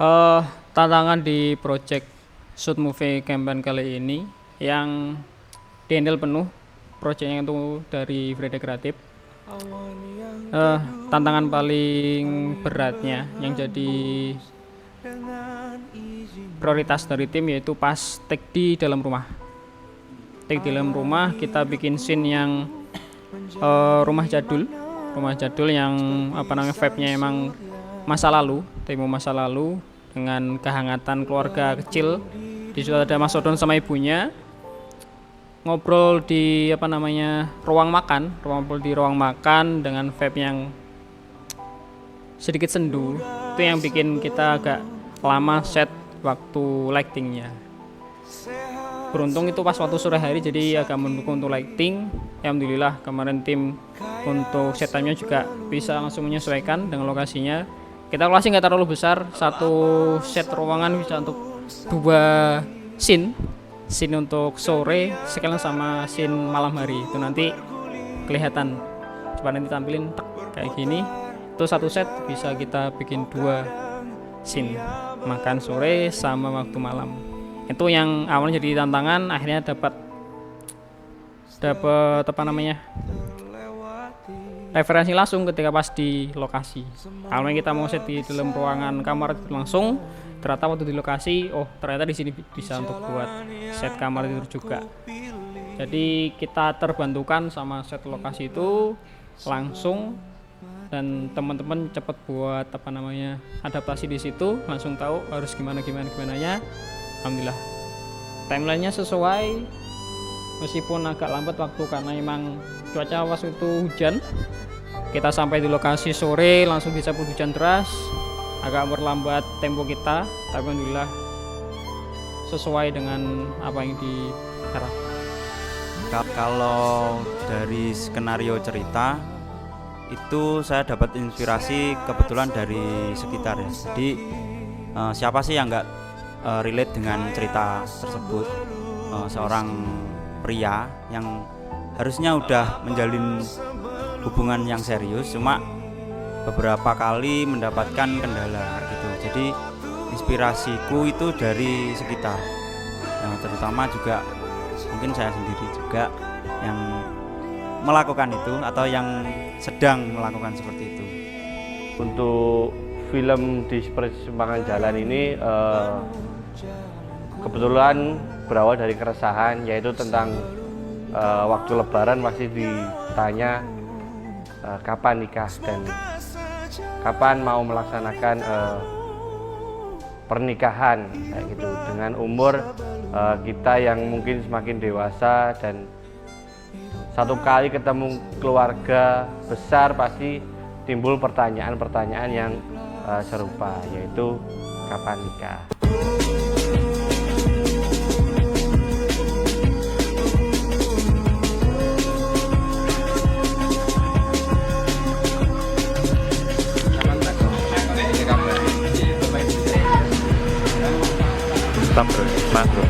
eh Tantangan di project Shoot Movie Campaign kali ini yang dihandle penuh projectnya itu dari Freda Kreatif. eh Tantangan paling beratnya yang jadi prioritas dari tim yaitu pas take di dalam rumah. Take di dalam rumah kita bikin scene yang rumah jadul yang vibe-nya emang masa lalu, tema masa lalu dengan kehangatan keluarga kecil. Di situ ada Mas Odon sama ibunya ngobrol di ruang makan dengan vibe yang sedikit sendu. Itu yang bikin kita agak lama set waktu lightingnya. Beruntung itu pas waktu sore hari jadi agak mendukung untuk lighting. Alhamdulillah kemarin tim untuk set time-nya juga bisa langsung menyesuaikan dengan lokasinya. Kita lokasi nggak terlalu besar, satu set ruangan bisa untuk dua scene untuk sore sekalian sama scene malam hari. Itu nanti kelihatan, coba nanti tampilin kayak gini. Itu satu set bisa kita bikin dua scene, makan sore sama waktu malam. Itu yang awalnya jadi tantangan, akhirnya dapat referensi langsung ketika pas di lokasi. Awalnya kita mau set di dalam ruangan kamar langsung, ternyata waktu di lokasi, ternyata di sini bisa untuk buat set kamar tidur juga. Jadi kita terbantukan sama set lokasi itu langsung, dan teman-teman cepat buat adaptasi di situ, langsung tahu harus gimana nya. Alhamdulillah timelinenya sesuai, meskipun agak lambat waktu karena emang cuaca waktu itu hujan. Kita sampai di lokasi sore langsung disambut hujan deras, agak berlambat tempo kita, tapi alhamdulillah sesuai dengan apa yang diharapkan. Kalau dari skenario cerita itu saya dapat inspirasi kebetulan dari sekitar ya. Jadi siapa sih yang nggak relate dengan cerita tersebut? Seorang pria yang harusnya udah menjalin hubungan yang serius, cuma beberapa kali mendapatkan kendala gitu. Jadi inspirasiku itu dari sekitar, yang terutama juga mungkin saya sendiri juga yang melakukan itu atau yang sedang melakukan seperti itu. Untuk film di Persimpangan Jalan ini kebetulan berawal dari keresahan, yaitu tentang waktu lebaran masih ditanya kapan nikah dan kapan mau melaksanakan pernikahan kayak gitu, dengan umur kita yang mungkin semakin dewasa, dan satu kali ketemu keluarga besar pasti timbul pertanyaan-pertanyaan yang serupa, yaitu kapan nikah. Stop bro, mas bro.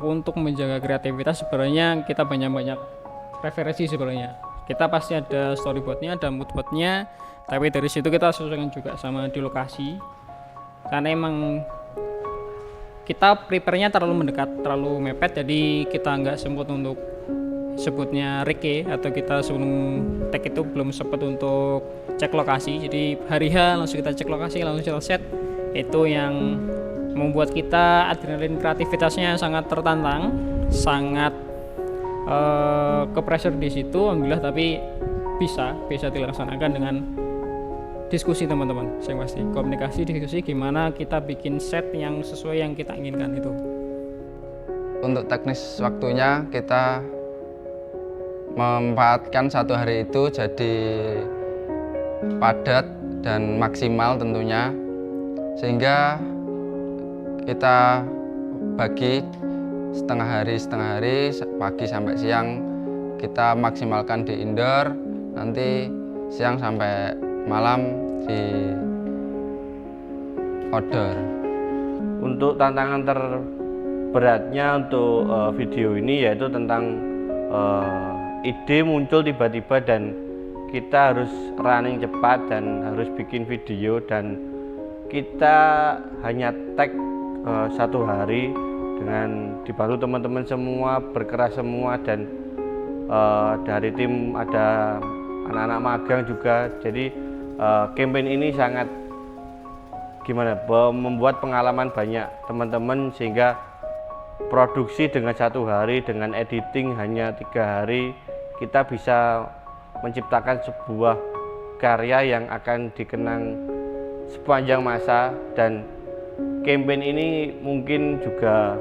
Untuk menjaga kreativitas sebenarnya kita banyak referensi. Sebenarnya kita pasti ada storyboardnya, ada moodboardnya, tapi dari situ kita sesuaikan juga sama di lokasi, karena emang kita prepare-nya terlalu mendekat, terlalu mepet, jadi kita nggak sempat untuk sebutnya reke, atau kita sebelum take itu belum sempat untuk cek lokasi. Jadi hari H langsung kita cek lokasi, langsung kita set. Itu yang membuat kita adrenalin kreativitasnya sangat tertantang, sangat ke pressure di situ. Alhamdulillah, tapi bisa dilaksanakan dengan diskusi teman-teman. Saya pasti komunikasi, diskusi gimana kita bikin set yang sesuai yang kita inginkan itu. Untuk teknis waktunya kita memanfaatkan satu hari itu jadi padat dan maksimal tentunya, sehingga kita bagi setengah hari, pagi sampai siang kita maksimalkan di indoor. Nanti siang sampai malam di outdoor. Untuk tantangan terberatnya untuk video ini yaitu tentang ide muncul tiba-tiba dan kita harus running cepat dan harus bikin video, dan kita hanya tag 1 hari dengan dibantu teman-teman semua, berkeras semua, dan dari tim ada anak-anak magang juga. Jadi campaign ini sangat membuat pengalaman banyak teman-teman, sehingga produksi dengan 1 hari, dengan editing hanya 3 hari, kita bisa menciptakan sebuah karya yang akan dikenang sepanjang masa. Dan campaign ini mungkin juga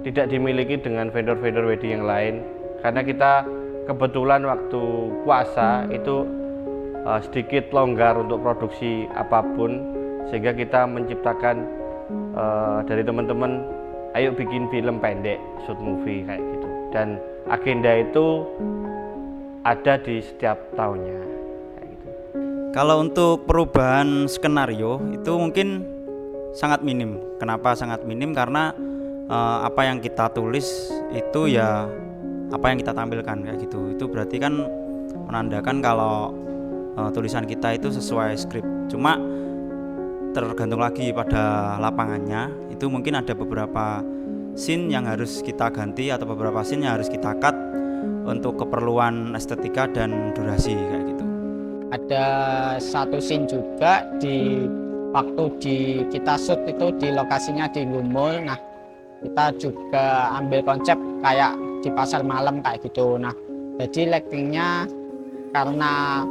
tidak dimiliki dengan vendor-vendor wedding yang lain, karena kita kebetulan waktu puasa itu sedikit longgar untuk produksi apapun, sehingga kita menciptakan dari teman-teman, ayo bikin film pendek, short movie kayak gitu, dan agenda itu ada di setiap tahunnya kayak gitu. Kalau untuk perubahan skenario itu mungkin sangat minim. Kenapa sangat minim? Karena apa yang kita tulis itu ya apa yang kita tampilkan kayak gitu. Itu berarti kan menandakan kalau tulisan kita itu sesuai skrip. Cuma tergantung lagi pada lapangannya. Itu mungkin ada beberapa scene yang harus kita ganti atau beberapa scene yang harus kita cut untuk keperluan estetika dan durasi kayak gitu. Ada satu scene juga di waktu kita shoot itu di lokasinya di Gumul. Nah, kita juga ambil konsep kayak di pasar malam kayak gitu. Nah, jadi lightingnya karena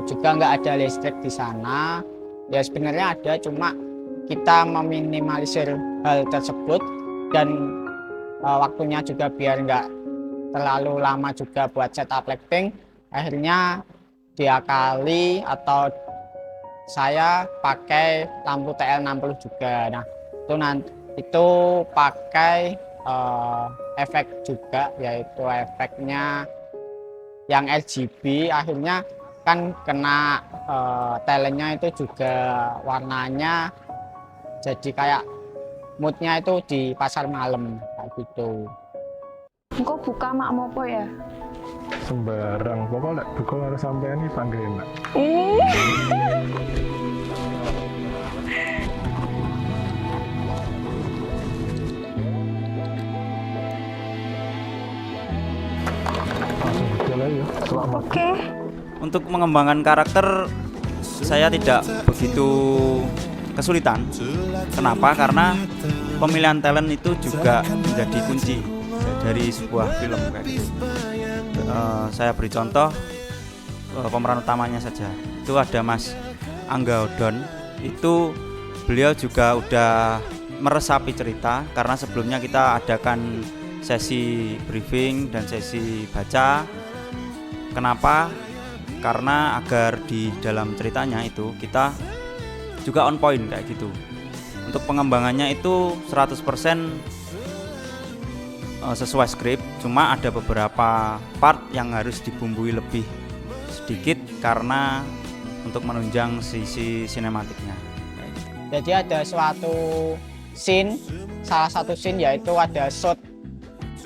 juga nggak ada listrik di sana. Ya sebenarnya ada, cuma kita meminimalisir hal tersebut, dan waktunya juga biar nggak terlalu lama juga buat setup lighting. Akhirnya diakali atau saya pakai lampu TL60 juga. Nah, itu pakai efek juga, yaitu efeknya yang RGB. Akhirnya kan kena talentnya itu juga warnanya jadi kayak moodnya itu di pasar malam kayak gitu. Engko buka mak mopo ya? Sembarang, pokok lek buka harus sampean iki panggilan. Langsung jalan ya, selamat. Oke. Untuk mengembangkan karakter saya tidak begitu kesulitan. Kenapa? Karena pemilihan talent itu juga menjadi kunci dari sebuah film kayak gitu. Saya beri contoh pemeran utamanya saja. Itu ada Mas Angga Odon. Itu beliau juga udah meresapi cerita, karena sebelumnya kita adakan sesi briefing dan sesi baca. Kenapa? Karena agar di dalam ceritanya itu kita juga on point kayak gitu. Untuk pengembangannya itu 100% sesuai skrip, cuma ada beberapa part yang harus dibumbui lebih sedikit karena untuk menunjang sisi sinematiknya. Jadi ada suatu scene, salah satu scene yaitu ada shot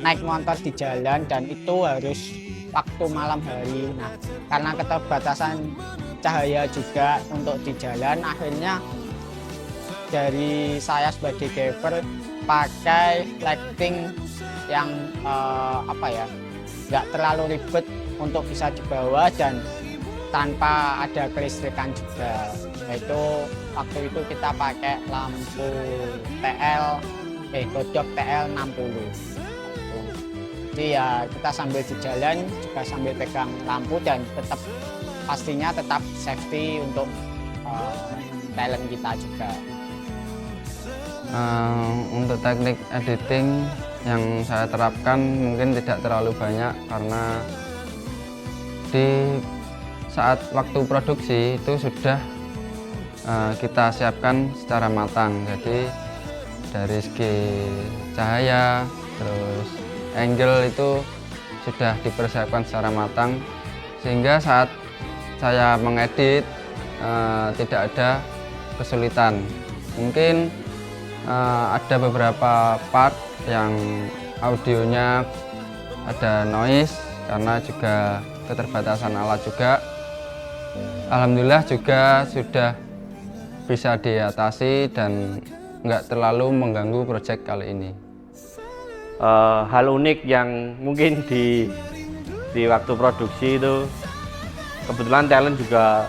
naik motor di jalan, dan itu harus waktu malam hari. Nah, karena keterbatasan cahaya juga untuk di jalan, akhirnya dari saya sebagai driver pakai lighting yang nggak terlalu ribet untuk bisa dibawa dan tanpa ada kelistrikan juga. Yaitu waktu itu kita pakai lampu godok TL60. Jadi ya kita sambil di jalan juga sambil pegang lampu, dan pastinya tetap safety untuk talent kita juga. Untuk teknik editing yang saya terapkan mungkin tidak terlalu banyak, karena di saat waktu produksi itu sudah kita siapkan secara matang. Jadi dari segi cahaya, terus angle itu sudah dipersiapkan secara matang. sehingga saat saya mengedit tidak ada kesulitan. Mungkin ada beberapa part yang audionya ada noise karena juga keterbatasan alat juga. Alhamdulillah juga sudah bisa diatasi dan nggak terlalu mengganggu proyek kali ini. Hal unik yang mungkin di waktu produksi itu kebetulan talent juga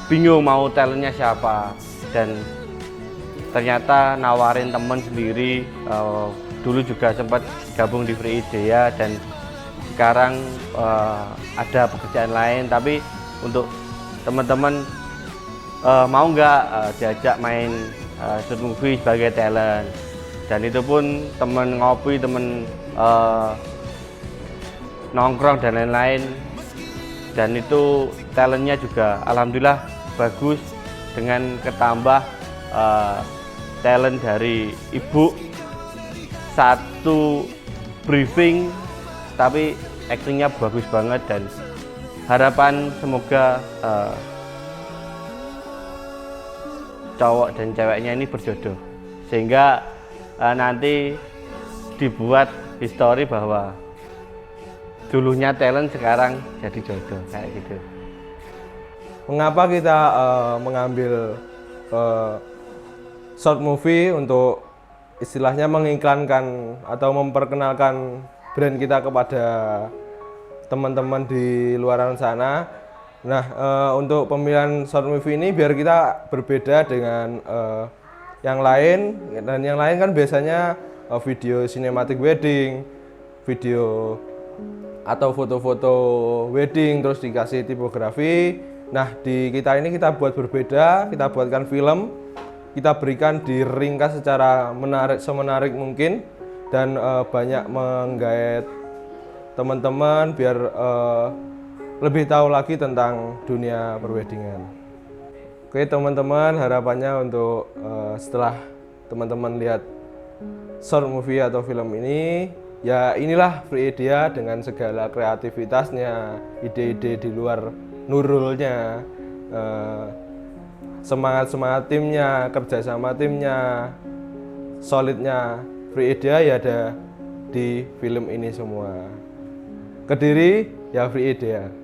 bingung mau talentnya siapa, dan ternyata nawarin temen sendiri. Dulu juga sempat gabung di Free Idea dan sekarang ada pekerjaan lain, tapi untuk teman-teman mau nggak diajak main shoot movie sebagai talent, dan itu pun temen ngopi, temen nongkrong dan lain-lain, dan itu talentnya juga alhamdulillah bagus dengan ketambah talent dari ibu. Satu briefing tapi aktingnya bagus banget, dan harapan semoga cowok dan ceweknya ini berjodoh sehingga nanti dibuat histori bahwa dulunya talent sekarang jadi jodoh kayak gitu. Mengapa kita mengambil short movie untuk istilahnya mengiklankan atau memperkenalkan brand kita kepada teman-teman di luaran sana. Nah, untuk pemilihan short movie ini biar kita berbeda dengan yang lain, dan yang lain kan biasanya video cinematic wedding, video atau foto-foto wedding terus dikasih tipografi. Nah, di kita ini kita buat berbeda, kita buatkan film, kita berikan diringkas secara semenarik mungkin, dan banyak menggait teman-teman biar lebih tahu lagi tentang dunia perwedingan. Oke teman-teman, harapannya untuk setelah teman-teman lihat short movie atau film ini, ya inilah Free Idea dengan segala kreativitasnya, ide-ide di luar Nurulnya, semangat timnya, kerjasama timnya, solidnya Free Idea ya ada di film ini semua. Kediri ya Free Idea.